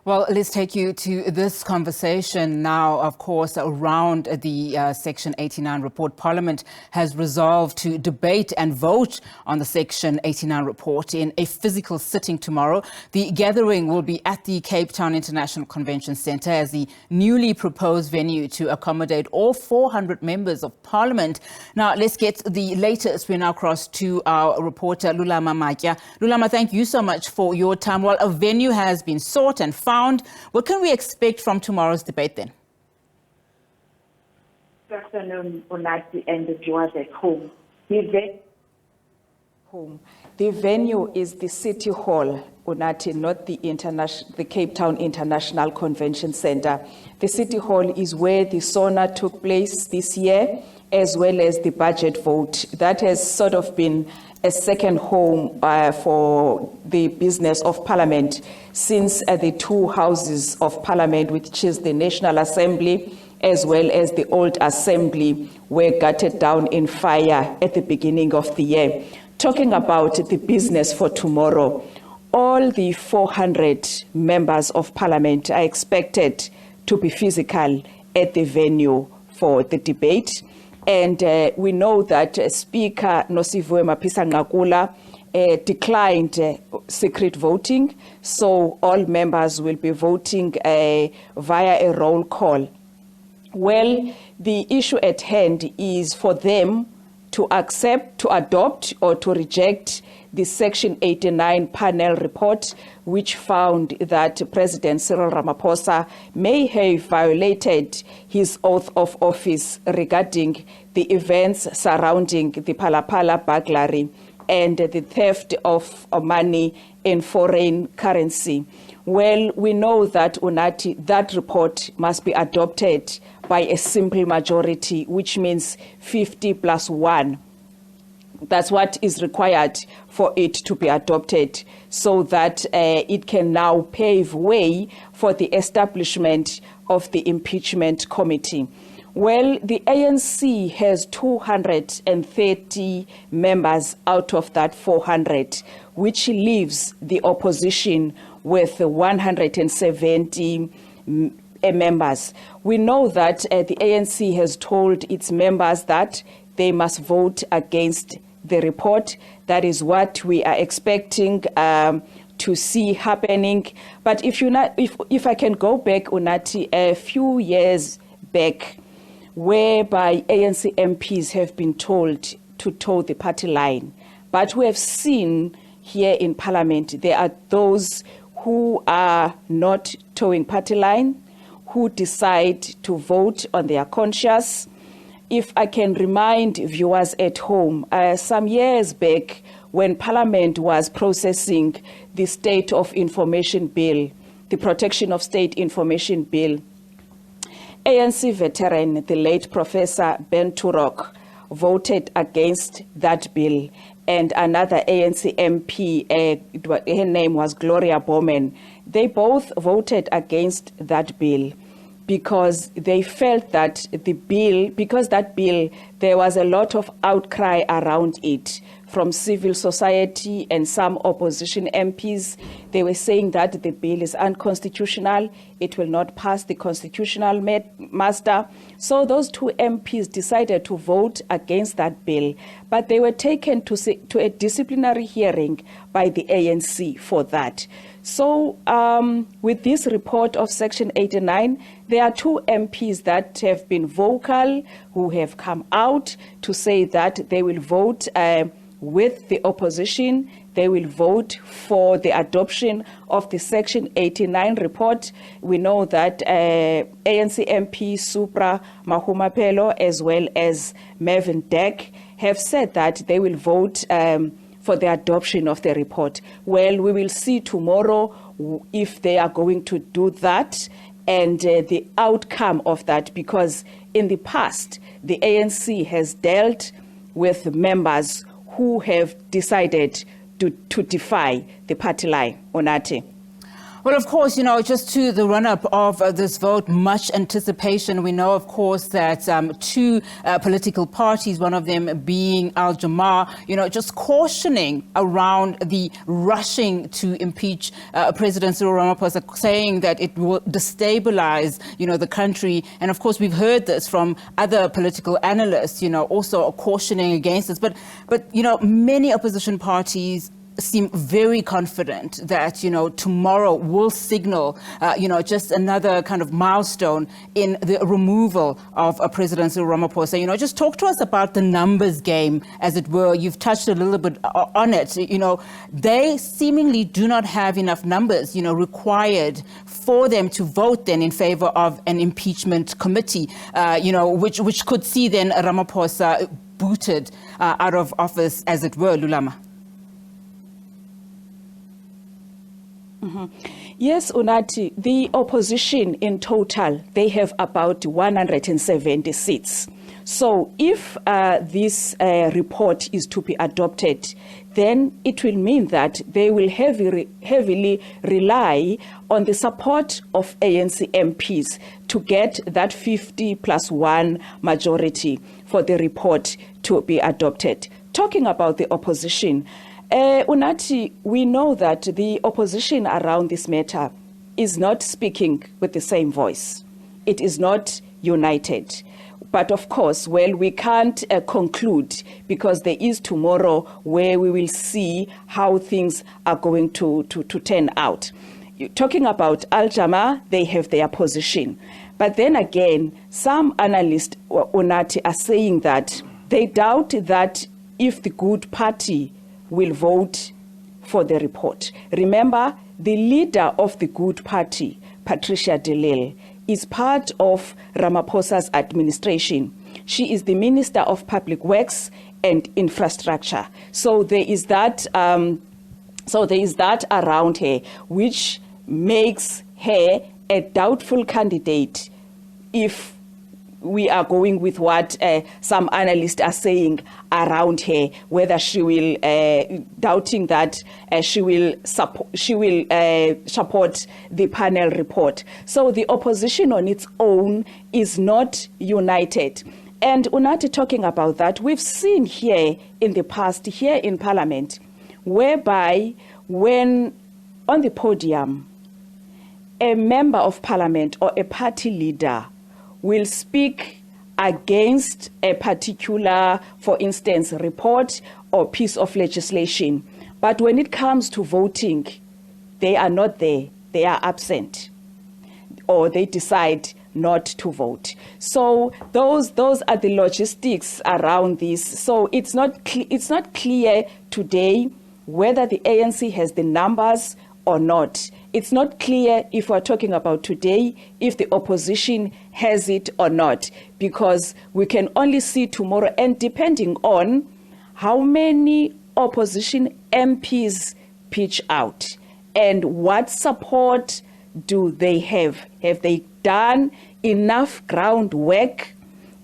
Well, let's take you to this conversation now, of course, around the Section 89 report. Parliament has resolved to debate and vote on the Section 89 report in a physical sitting tomorrow. The gathering will be at the Cape Town International Convention Centre as the newly proposed venue to accommodate all 400 members of Parliament. Now, let's get the latest. We now cross to our reporter, Lulama Matya. Lulama, thank you so much for your time. Well, a venue has been sought and found. What can we expect from tomorrow's debate then? Good afternoon, Unati and the viewers at home. The venue is the City Hall, Unati, not the Cape Town International Convention Centre. The City Hall is where the SONA took place this year, as well as the budget vote. That has sort of been a second home for the business of Parliament since the two houses of Parliament, which is the National Assembly as well as the Old Assembly, were gutted down in fire at the beginning of the year. Talking about the business for tomorrow, all the 400 members of Parliament are expected to be physical at the venue for the debate. And we know that Speaker Nosiviwe Mapisa-Nqakula declined secret voting, so all members will be voting via a roll call. Well, the issue at hand is for them to accept, to adopt, or to reject the Section 89 panel report, which found that President Cyril Ramaphosa may have violated his oath of office regarding the events surrounding the Phala Phala burglary and the theft of money in foreign currency. Well, we know that, Unati, that report must be adopted by a simple majority, which means 50+1. That's what is required for it to be adopted, so that it can now pave way for the establishment of the impeachment committee. Well, the ANC has 230 members out of that 400, which leaves the opposition with 170 members. We know that the ANC has told its members that they must vote against the report. That is what we are expecting to see happening. But if I can go back, Unati, a few years back, whereby ANC MPs have been told to toe the party line. But we have seen here in Parliament, there are those who are not towing party line, who decide to vote on their conscience. If I can remind viewers at home, some years back when Parliament was processing the State of Information Bill, the Protection of State Information Bill, ANC veteran, the late Professor Ben Turok, voted against that bill. And another ANC MP, her name was Gloria Bowman, they both voted against that bill because they felt that that bill, there was a lot of outcry around it from civil society and some opposition MPs. They were saying that the bill is unconstitutional, it will not pass the constitutional muster. So those two MPs decided to vote against that bill, but they were taken to a disciplinary hearing by the ANC for that. So with this report of Section 89, there are two MPs that have been vocal, who have come out to say that they will vote with the opposition. They will vote for the adoption of the Section 89 report. We know that ANC MP Supra Mahumapelo as well as Mervyn Deck have said that they will vote for the adoption of the report. Well, we will see tomorrow if they are going to do that and the outcome of that, because in the past, the ANC has dealt with members who have decided to defy the party line. Onate. Well, of course, just to the run-up of this vote, much anticipation. We know, of course, that two political parties, one of them being Al Jamar, just cautioning around the rushing to impeach President Cyril Ramaphosa, saying that it will destabilize, the country. And of course, we've heard this from other political analysts, also cautioning against this. But many opposition parties seem very confident that, tomorrow will signal, just another kind of milestone in the removal of President Cyril Ramaphosa. Just talk to us about the numbers game, as it were. You've touched a little bit on it. They seemingly do not have enough numbers, required for them to vote then in favor of an impeachment committee, which could see then Ramaphosa booted out of office, as it were, Lulama. Yes, Unathi, the opposition in total, they have about 170 seats. So if this report is to be adopted, then it will mean that they will heavily rely on the support of ANC MPs to get that 50+1 majority for the report to be adopted. Talking about the opposition, Unathi, we know that the opposition around this matter is not speaking with the same voice. It is not united. But of course, we can't conclude, because there is tomorrow where we will see how things are going to turn out. Talking about Al Jamar, they have their position. But then again, some analysts, Unathi, are saying that they doubt that if the Good Party will vote for the report. Remember, the leader of the Good Party, Patricia de Lille, is part of Ramaphosa's administration. She is the Minister of Public Works and Infrastructure. So there is that. Around her, which makes her a doubtful candidate if we are going with what some analysts are saying around her, whether she will, doubting that she will support the panel report. So the opposition on its own is not united. And Unathi, talking about that, we've seen here in the past, here in Parliament, whereby when on the podium, a member of Parliament or a party leader will speak against a particular, for instance, report or piece of legislation. But when it comes to voting, they are not there. They are absent, or they decide not to vote. So those are the logistics around this. So it's not clear today whether the ANC has the numbers or not. It's not clear, if we're talking about today, if the opposition has it or not, because we can only see tomorrow, and depending on how many opposition MPs pitch out and what support do they have. Have they done enough groundwork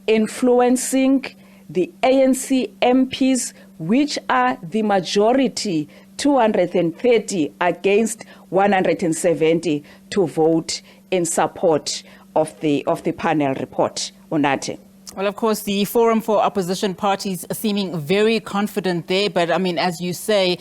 influencing the ANC MPs, which are the majority, 230 against 170, to vote in support of the panel report, Unathi? Well, of course, the Forum for Opposition Parties seeming very confident there. But, I mean, as you say,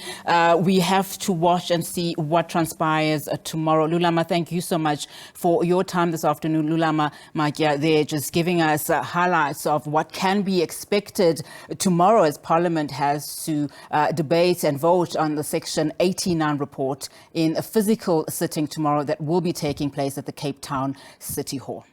we have to watch and see what transpires tomorrow. Lulama, thank you so much for your time this afternoon. Lulama Matya there, just giving us highlights of what can be expected tomorrow as Parliament has to debate and vote on the Section 89 report in a physical sitting tomorrow that will be taking place at the Cape Town City Hall.